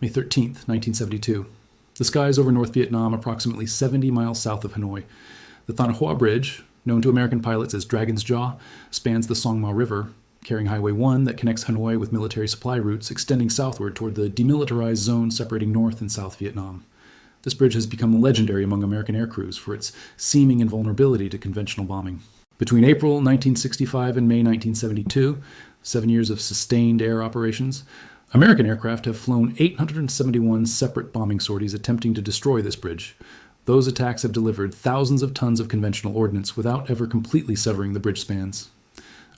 May 13th, 1972. The skies over North Vietnam, approximately 70 miles south of Hanoi. The Thanh Hoa Bridge, known to American pilots as Dragon's Jaw, spans the Song Ma River, carrying Highway 1 that connects Hanoi with military supply routes extending southward toward the demilitarized zone separating North and South Vietnam. This bridge has become legendary among American aircrews for its seeming invulnerability to conventional bombing. Between April 1965 and May 1972, 7 years of sustained air operations, American aircraft have flown 871 separate bombing sorties attempting to destroy this bridge. Those attacks have delivered thousands of tons of conventional ordnance without ever completely severing the bridge spans.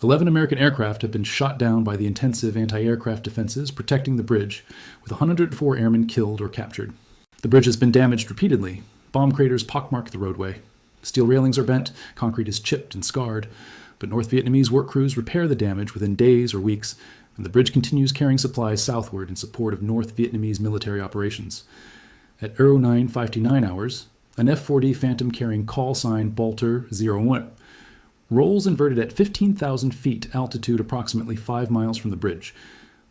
11 American aircraft have been shot down by the intensive anti-aircraft defenses protecting the bridge, with 104 airmen killed or captured. The bridge has been damaged repeatedly. Bomb craters pockmark the roadway. Steel railings are bent, concrete is chipped and scarred, but North Vietnamese work crews repair the damage within days or weeks, and the bridge continues carrying supplies southward in support of North Vietnamese military operations. At 09:59 hours, an F-4D Phantom carrying call sign Balter 01 rolls inverted at 15,000 feet altitude approximately 5 miles from the bridge.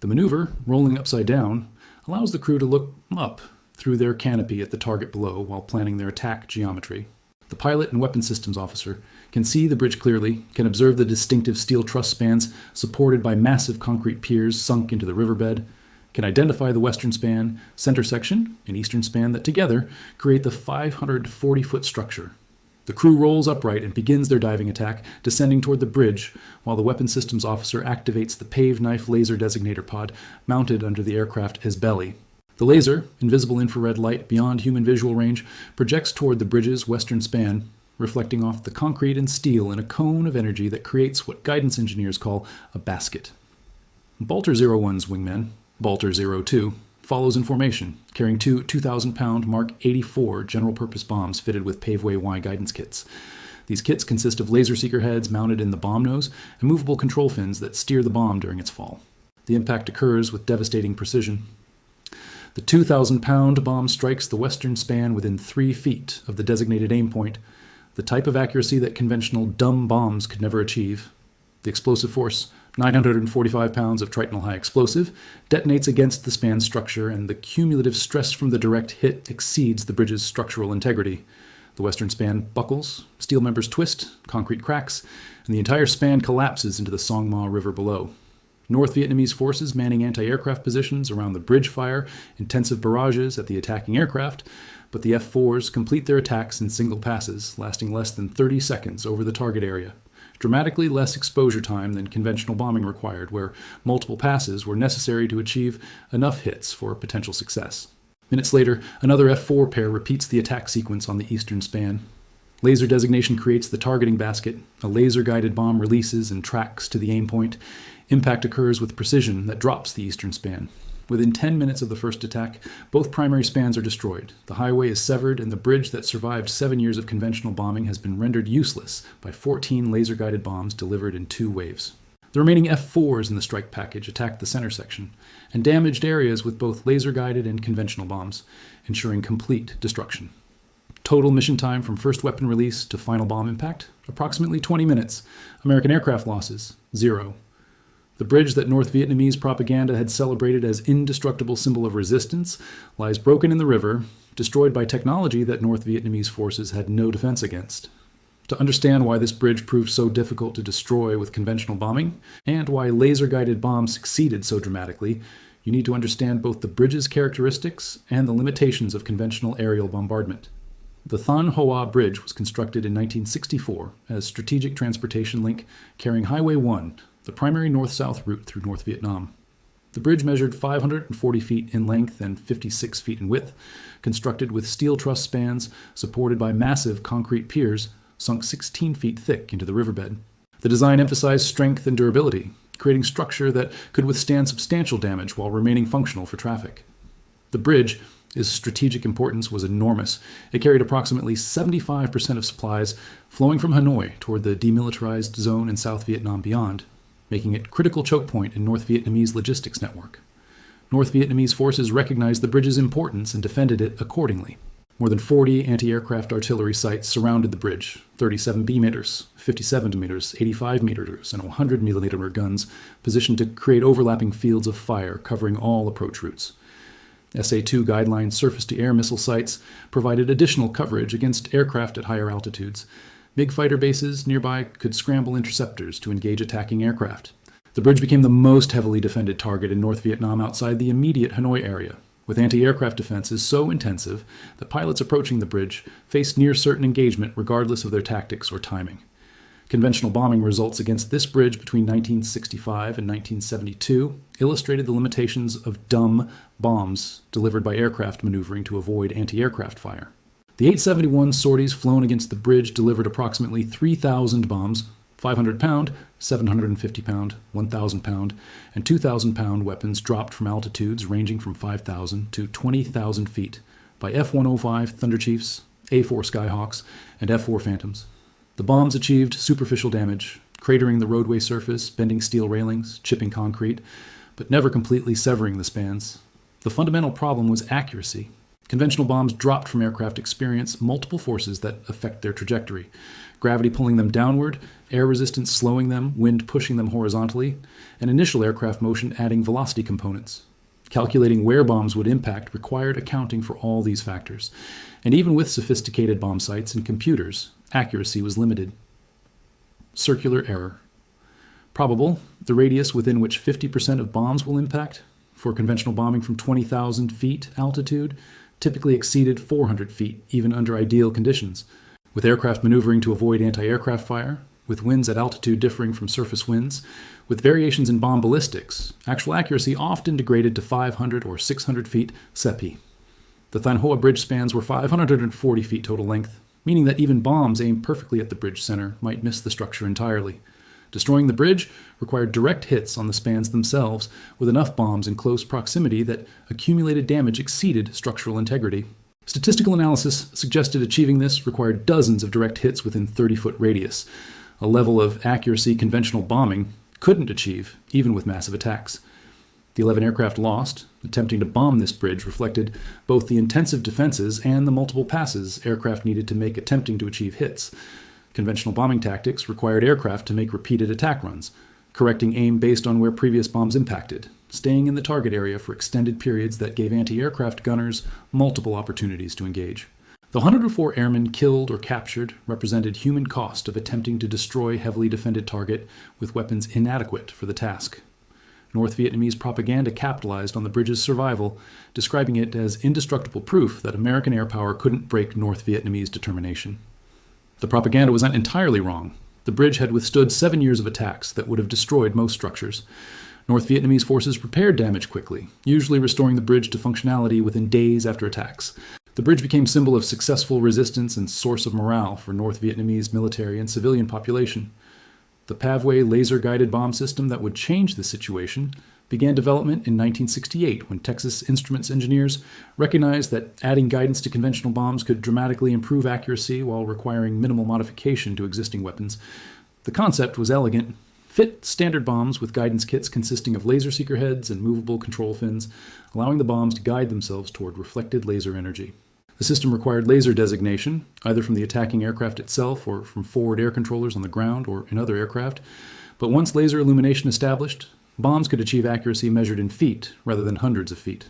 The maneuver, rolling upside down, allows the crew to look up through their canopy at the target below while planning their attack geometry. The pilot and weapons systems officer can see the bridge clearly, can observe the distinctive steel truss spans supported by massive concrete piers sunk into the riverbed, can identify the western span, center section, and eastern span that together create the 540-foot structure. The crew rolls upright and begins their diving attack, descending toward the bridge, while the weapons systems officer activates the pave knife laser designator pod mounted under the aircraft as belly. The laser, invisible infrared light beyond human visual range, projects toward the bridge's western span, reflecting off the concrete and steel in a cone of energy that creates what guidance engineers call a basket. Balter 01's wingman, Balter 02, follows in formation, carrying two 2,000-pound Mark 84 general-purpose bombs fitted with Paveway I guidance kits. These kits consist of laser seeker heads mounted in the bomb nose and movable control fins that steer the bomb during its fall. The impact occurs with devastating precision. The 2,000-pound bomb strikes the western span within 3 feet of the designated aim point, the type of accuracy that conventional dumb bombs could never achieve. The explosive force, 945 pounds of tritonal high explosive, detonates against the span structure, and the cumulative stress from the direct hit exceeds the bridge's structural integrity. The western span buckles, steel members twist, concrete cracks, and the entire span collapses into the Song Ma River below. North Vietnamese forces manning anti-aircraft positions around the bridge fire intensive barrages at the attacking aircraft, but the F-4s complete their attacks in single passes, lasting less than 30 seconds over the target area. Dramatically less exposure time than conventional bombing required, where multiple passes were necessary to achieve enough hits for potential success. Minutes later, another F-4 pair repeats the attack sequence on the eastern span. Laser designation creates the targeting basket. A laser-guided bomb releases and tracks to the aim point. Impact occurs with precision that drops the eastern span. Within 10 minutes of the first attack, both primary spans are destroyed. The highway is severed, and the bridge that survived 7 years of conventional bombing has been rendered useless by 14 laser-guided bombs delivered in 2 waves. The remaining F-4s in the strike package attacked the center section and damaged areas with both laser-guided and conventional bombs, ensuring complete destruction. Total mission time from first weapon release to final bomb impact, approximately 20 minutes. American aircraft losses, 0. The bridge that North Vietnamese propaganda had celebrated as indestructible symbol of resistance lies broken in the river, destroyed by technology that North Vietnamese forces had no defense against. To understand why this bridge proved so difficult to destroy with conventional bombing, and why laser-guided bombs succeeded so dramatically, you need to understand both the bridge's characteristics and the limitations of conventional aerial bombardment. The Thanh Hoa Bridge was constructed in 1964 as strategic transportation link carrying Highway 1, the primary north-south route through North Vietnam. The bridge measured 540 feet in length and 56 feet in width, constructed with steel truss spans supported by massive concrete piers sunk 16 feet thick into the riverbed. The design emphasized strength and durability, creating structure that could withstand substantial damage while remaining functional for traffic. The bridge, its strategic importance was enormous. It carried approximately 75% of supplies flowing from Hanoi toward the demilitarized zone in South Vietnam beyond, making it a critical choke point in North Vietnamese logistics network. North Vietnamese forces recognized the bridge's importance and defended it accordingly. More than 40 anti-aircraft artillery sites surrounded the bridge, 37 B-meters, 57 meters, 85 meters, and 100 millimeter guns positioned to create overlapping fields of fire covering all approach routes. SA-2 guideline surface-to-air missile sites provided additional coverage against aircraft at higher altitudes. MiG fighter bases nearby could scramble interceptors to engage attacking aircraft. The bridge became the most heavily defended target in North Vietnam outside the immediate Hanoi area, with anti-aircraft defenses so intensive that pilots approaching the bridge faced near-certain engagement regardless of their tactics or timing. Conventional bombing results against this bridge between 1965 and 1972 illustrated the limitations of dumb bombs delivered by aircraft maneuvering to avoid anti-aircraft fire. The 871 sorties flown against the bridge delivered approximately 3,000 bombs, 500-pound, 750-pound, 1,000-pound, and 2,000-pound weapons dropped from altitudes ranging from 5,000 to 20,000 feet by F-105 Thunder Chiefs, A-4 Skyhawks, and F-4 Phantoms. The bombs achieved superficial damage, cratering the roadway surface, bending steel railings, chipping concrete, but never completely severing the spans. The fundamental problem was accuracy. Conventional bombs dropped from aircraft experience multiple forces that affect their trajectory. Gravity pulling them downward, air resistance slowing them, wind pushing them horizontally, and initial aircraft motion adding velocity components. Calculating where bombs would impact required accounting for all these factors. And even with sophisticated bomb sights and computers, accuracy was limited. Circular error. Probable, the radius within which 50% of bombs will impact, for conventional bombing from 20,000 feet altitude, typically exceeded 400 feet, even under ideal conditions. With aircraft maneuvering to avoid anti-aircraft fire, with winds at altitude differing from surface winds, with variations in bomb ballistics, actual accuracy often degraded to 500 or 600 feet CEPI. The Thanh Hoa Bridge spans were 540 feet total length, meaning that even bombs aimed perfectly at the bridge center might miss the structure entirely. Destroying the bridge required direct hits on the spans themselves with enough bombs in close proximity that accumulated damage exceeded structural integrity. Statistical analysis suggested achieving this required dozens of direct hits within 30-foot radius, a level of accuracy conventional bombing couldn't achieve, even with massive attacks. The 11 aircraft lost, attempting to bomb this bridge, reflected both the intensive defenses and the multiple passes aircraft needed to make attempting to achieve hits. Conventional bombing tactics required aircraft to make repeated attack runs, correcting aim based on where previous bombs impacted, staying in the target area for extended periods that gave anti-aircraft gunners multiple opportunities to engage. The 104 airmen killed or captured represented human cost of attempting to destroy heavily defended target with weapons inadequate for the task. North Vietnamese propaganda capitalized on the bridge's survival, describing it as indestructible proof that American air power couldn't break North Vietnamese determination. The propaganda was not entirely wrong. The bridge had withstood 7 years of attacks that would have destroyed most structures. North Vietnamese forces repaired damage quickly, usually restoring the bridge to functionality within days after attacks. The bridge became a symbol of successful resistance and source of morale for North Vietnamese military and civilian population. The Paveway laser-guided bomb system that would change the situation began development in 1968 when Texas Instruments engineers recognized that adding guidance to conventional bombs could dramatically improve accuracy while requiring minimal modification to existing weapons. The concept was elegant. Fit standard bombs with guidance kits consisting of laser seeker heads and movable control fins, allowing the bombs to guide themselves toward reflected laser energy. The system required laser designation, either from the attacking aircraft itself or from forward air controllers on the ground or in other aircraft. But once laser illumination established, bombs could achieve accuracy measured in feet rather than hundreds of feet.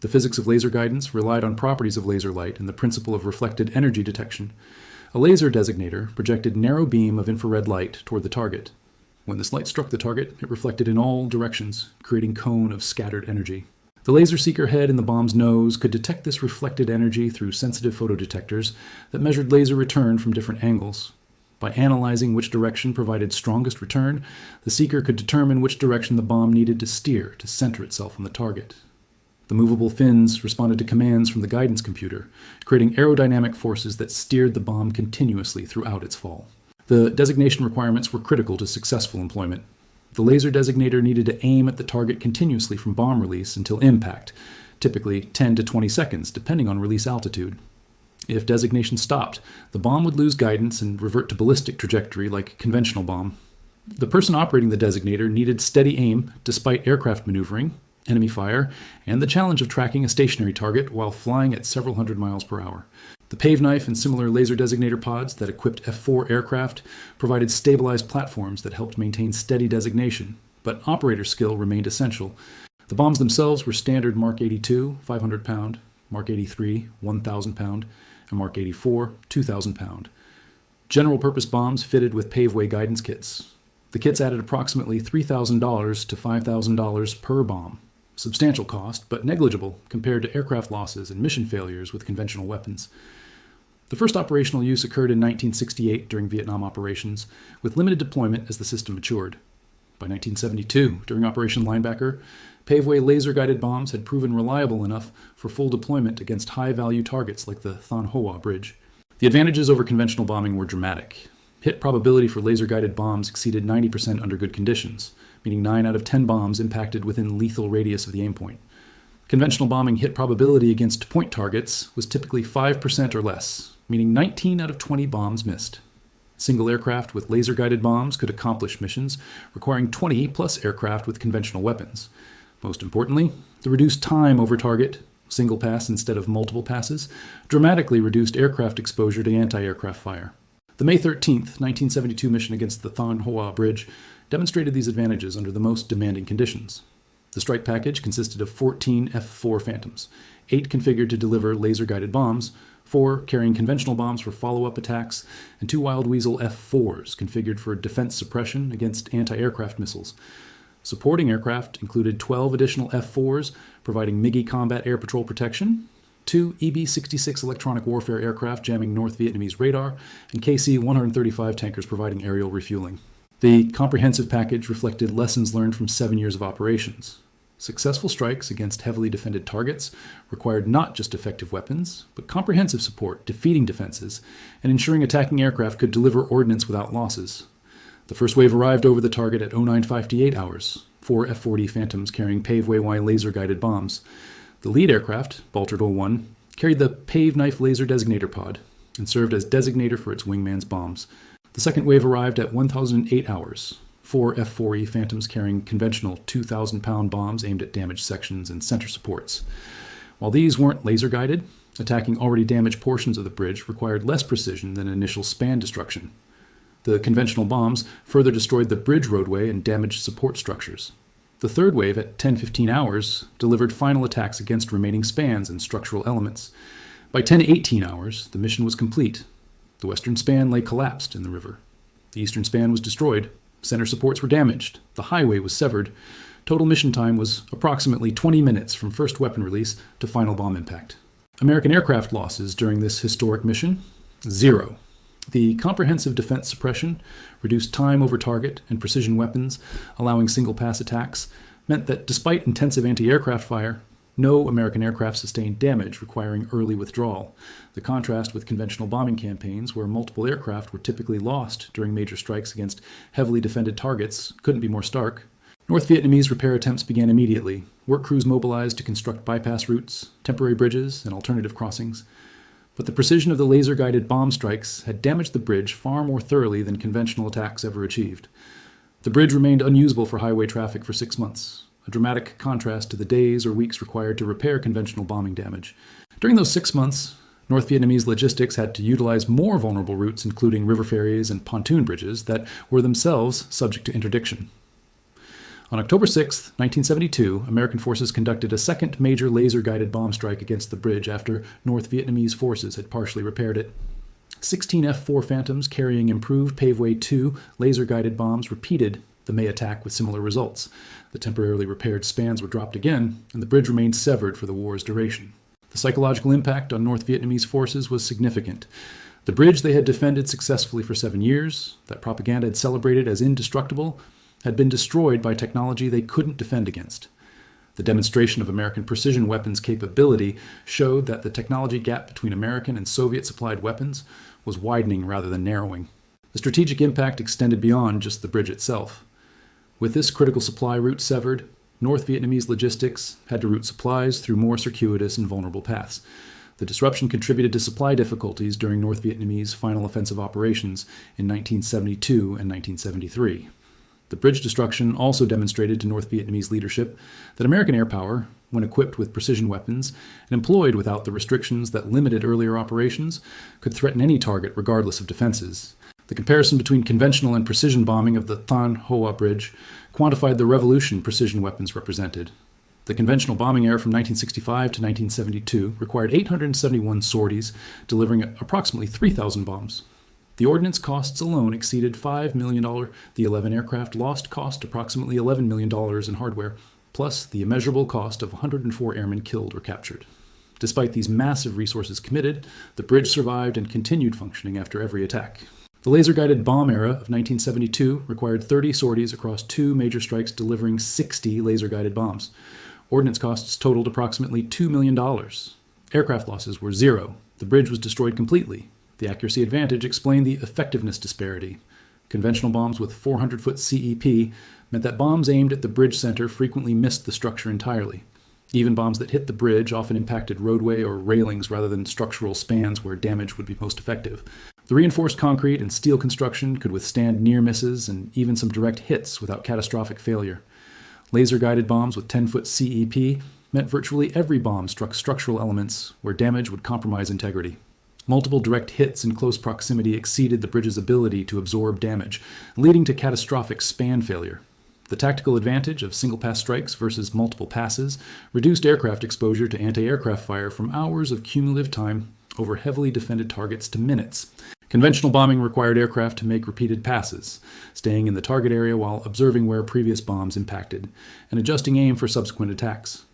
The physics of laser guidance relied on properties of laser light and the principle of reflected energy detection. A laser designator projected narrow beam of infrared light toward the target. When this light struck the target, it reflected in all directions, creating cone of scattered energy. The laser seeker head in the bomb's nose could detect this reflected energy through sensitive photodetectors that measured laser return from different angles. By analyzing which direction provided strongest return, the seeker could determine which direction the bomb needed to steer to center itself on the target. The movable fins responded to commands from the guidance computer, creating aerodynamic forces that steered the bomb continuously throughout its fall. The designation requirements were critical to successful employment. The laser designator needed to aim at the target continuously from bomb release until impact, typically 10 to 20 seconds, depending on release altitude. If designation stopped, the bomb would lose guidance and revert to ballistic trajectory like a conventional bomb. The person operating the designator needed steady aim despite aircraft maneuvering, enemy fire, and the challenge of tracking a stationary target while flying at several hundred miles per hour. The Pave Knife and similar laser designator pods that equipped F-4 aircraft provided stabilized platforms that helped maintain steady designation, but operator skill remained essential. The bombs themselves were standard Mark 82, 500 pound, Mark 83, 1,000 pound, and Mark 84, 2,000 pound. General purpose bombs fitted with Paveway guidance kits. The kits added approximately $3,000 to $5,000 per bomb. Substantial cost, but negligible compared to aircraft losses and mission failures with conventional weapons. The first operational use occurred in 1968 during Vietnam operations, with limited deployment as the system matured. By 1972, during Operation Linebacker, Paveway laser-guided bombs had proven reliable enough for full deployment against high-value targets like the Thanh Hoa Bridge. The advantages over conventional bombing were dramatic. Hit probability for laser-guided bombs exceeded 90% under good conditions, meaning 9 out of 10 bombs impacted within lethal radius of the aim point. Conventional bombing hit probability against point targets was typically 5% or less, meaning 19 out of 20 bombs missed. Single aircraft with laser-guided bombs could accomplish missions requiring 20-plus aircraft with conventional weapons. Most importantly, the reduced time over target, single pass instead of multiple passes, dramatically reduced aircraft exposure to anti-aircraft fire. The May 13, 1972 mission against the Thanh Hoa Bridge demonstrated these advantages under the most demanding conditions. The strike package consisted of 14 F-4 Phantoms, 8 configured to deliver laser-guided bombs, 4 carrying conventional bombs for follow-up attacks, and 2 Wild Weasel F-4s configured for defense suppression against anti-aircraft missiles. Supporting aircraft included 12 additional F-4s providing MiGi combat air patrol protection, 2 EB-66 electronic warfare aircraft jamming North Vietnamese radar, and KC-135 tankers providing aerial refueling. The comprehensive package reflected lessons learned from 7 years of operations. Successful strikes against heavily defended targets required not just effective weapons, but comprehensive support, defeating defenses, and ensuring attacking aircraft could deliver ordnance without losses. The first wave arrived over the target at 0958 hours, 4 F-40 Phantoms carrying Paveway I laser-guided bombs. The lead aircraft, Balter I, carried the Pave Knife Laser Designator Pod and served as designator for its wingman's bombs. The second wave arrived at 1008 hours, 4 F-4E Phantoms carrying conventional 2,000-pound bombs aimed at damaged sections and center supports. While these weren't laser-guided, attacking already damaged portions of the bridge required less precision than initial span destruction. The conventional bombs further destroyed the bridge roadway and damaged support structures. The third wave, at 10:15 hours, delivered final attacks against remaining spans and structural elements. By 10:18 hours, the mission was complete. The western span lay collapsed in the river. The eastern span was destroyed. Center supports were damaged. The highway was severed. Total mission time was approximately 20 minutes from first weapon release to final bomb impact. American aircraft losses during this historic mission? 0. The comprehensive defense suppression, reduced time over target, and precision weapons, allowing single-pass attacks, meant that despite intensive anti-aircraft fire, no American aircraft sustained damage requiring early withdrawal. The contrast with conventional bombing campaigns, where multiple aircraft were typically lost during major strikes against heavily defended targets, couldn't be more stark. North Vietnamese repair attempts began immediately. Work crews mobilized to construct bypass routes, temporary bridges, and alternative crossings. But the precision of the laser-guided bomb strikes had damaged the bridge far more thoroughly than conventional attacks ever achieved. The bridge remained unusable for highway traffic for 6 months, a dramatic contrast to the days or weeks required to repair conventional bombing damage. During those 6 months, North Vietnamese logistics had to utilize more vulnerable routes, including river ferries and pontoon bridges that were themselves subject to interdiction. On October 6, 1972, American forces conducted a second major laser-guided bomb strike against the bridge after North Vietnamese forces had partially repaired it. 16 F-4 Phantoms carrying improved Paveway II laser-guided bombs repeated the May attack with similar results. The temporarily repaired spans were dropped again, and the bridge remained severed for the war's duration. The psychological impact on North Vietnamese forces was significant. The bridge they had defended successfully for 7 years, that propaganda had celebrated as indestructible, had been destroyed by technology they couldn't defend against. The demonstration of American precision weapons capability showed that the technology gap between American and Soviet-supplied weapons was widening rather than narrowing. The strategic impact extended beyond just the bridge itself. With this critical supply route severed, North Vietnamese logistics had to route supplies through more circuitous and vulnerable paths. The disruption contributed to supply difficulties during North Vietnamese final offensive operations in 1972 and 1973. The bridge destruction also demonstrated to North Vietnamese leadership that American air power, when equipped with precision weapons and employed without the restrictions that limited earlier operations, could threaten any target regardless of defenses. The comparison between conventional and precision bombing of the Thanh Hoa Bridge quantified the revolution precision weapons represented. The conventional bombing era from 1965 to 1972 required 871 sorties, delivering approximately 3,000 bombs. The ordnance costs alone exceeded $5 million. The 11 aircraft lost cost approximately $11 million in hardware, plus the immeasurable cost of 104 airmen killed or captured. Despite these massive resources committed, the bridge survived and continued functioning after every attack. The laser-guided bomb era of 1972 required 30 sorties across 2 major strikes, delivering 60 laser-guided bombs. Ordnance costs totaled approximately $2 million. Aircraft losses were 0. The bridge was destroyed completely. The accuracy advantage explained the effectiveness disparity. Conventional bombs with 400-foot CEP meant that bombs aimed at the bridge center frequently missed the structure entirely. Even bombs that hit the bridge often impacted roadway or railings rather than structural spans where damage would be most effective. The reinforced concrete and steel construction could withstand near misses and even some direct hits without catastrophic failure. Laser-guided bombs with 10-foot CEP meant virtually every bomb struck structural elements where damage would compromise integrity. Multiple direct hits in close proximity exceeded the bridge's ability to absorb damage, leading to catastrophic span failure. The tactical advantage of single-pass strikes versus multiple passes reduced aircraft exposure to anti-aircraft fire from hours of cumulative time over heavily defended targets to minutes. Conventional bombing required aircraft to make repeated passes, staying in the target area while observing where previous bombs impacted, and adjusting aim for subsequent attacks.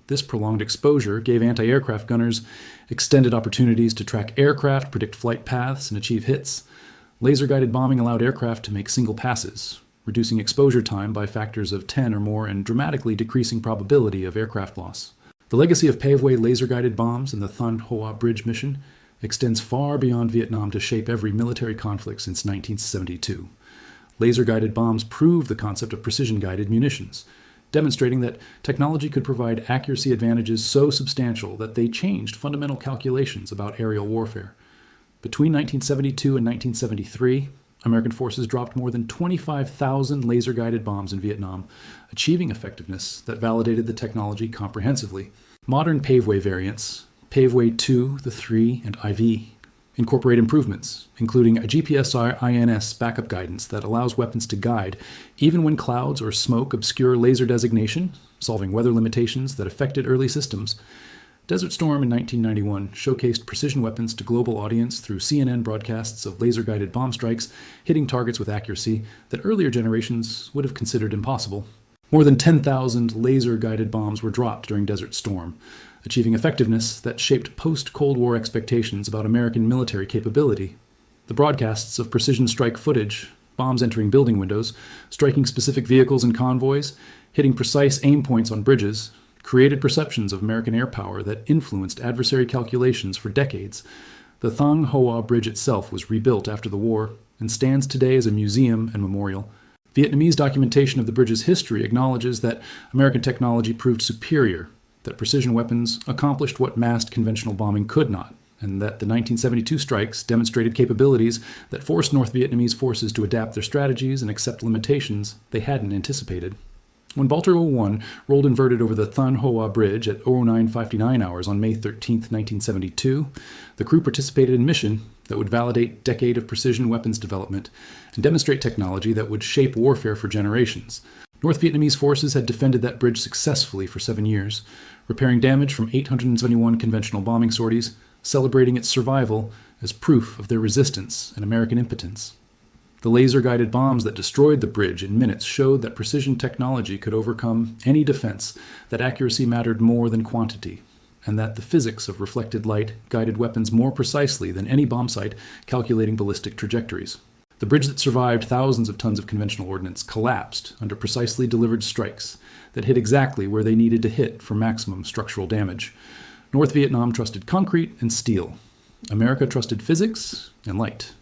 This prolonged exposure gave anti-aircraft gunners extended opportunities to track aircraft, predict flight paths, and achieve hits. Laser-guided bombing allowed aircraft to make single passes, reducing exposure time by factors of 10 or more and dramatically decreasing probability of aircraft loss. The legacy of Paveway laser-guided bombs and the Thanh Hoa Bridge mission extends far beyond Vietnam to shape every military conflict since 1972. Laser-guided bombs proved the concept of precision-guided munitions, demonstrating that technology could provide accuracy advantages so substantial that they changed fundamental calculations about aerial warfare. Between 1972 and 1973, American forces dropped more than 25,000 laser-guided bombs in Vietnam, achieving effectiveness that validated the technology comprehensively. Modern Paveway variants, Paveway II, the III, and IV, incorporate improvements, including a GPS-INS backup guidance that allows weapons to guide even when clouds or smoke obscure laser designation, solving weather limitations that affected early systems. Desert Storm in 1991 showcased precision weapons to global audience through CNN broadcasts of laser-guided bomb strikes hitting targets with accuracy that earlier generations would have considered impossible. More than 10,000 laser-guided bombs were dropped during Desert Storm, achieving effectiveness that shaped post-Cold War expectations about American military capability. The broadcasts of precision strike footage, bombs entering building windows, striking specific vehicles and convoys, hitting precise aim points on bridges, created perceptions of American air power that influenced adversary calculations for decades. The Thanh Hoa Bridge itself was rebuilt after the war and stands today as a museum and memorial. Vietnamese documentation of the bridge's history acknowledges that American technology proved superior, that precision weapons accomplished what massed conventional bombing could not, and that the 1972 strikes demonstrated capabilities that forced North Vietnamese forces to adapt their strategies and accept limitations they hadn't anticipated. When Balter 01 rolled inverted over the Thanh Hoa Bridge at 09:59 hours on May 13, 1972, the crew participated in a mission that would validate a decade of precision weapons development and demonstrate technology that would shape warfare for generations. North Vietnamese forces had defended that bridge successfully for 7 years, repairing damage from 871 conventional bombing sorties, celebrating its survival as proof of their resistance and American impotence. The laser-guided bombs that destroyed the bridge in minutes showed that precision technology could overcome any defense, that accuracy mattered more than quantity, and that the physics of reflected light guided weapons more precisely than any bomb sight calculating ballistic trajectories. The bridge that survived thousands of tons of conventional ordnance collapsed under precisely delivered strikes that hit exactly where they needed to hit for maximum structural damage. North Vietnam trusted concrete and steel. America trusted physics and light.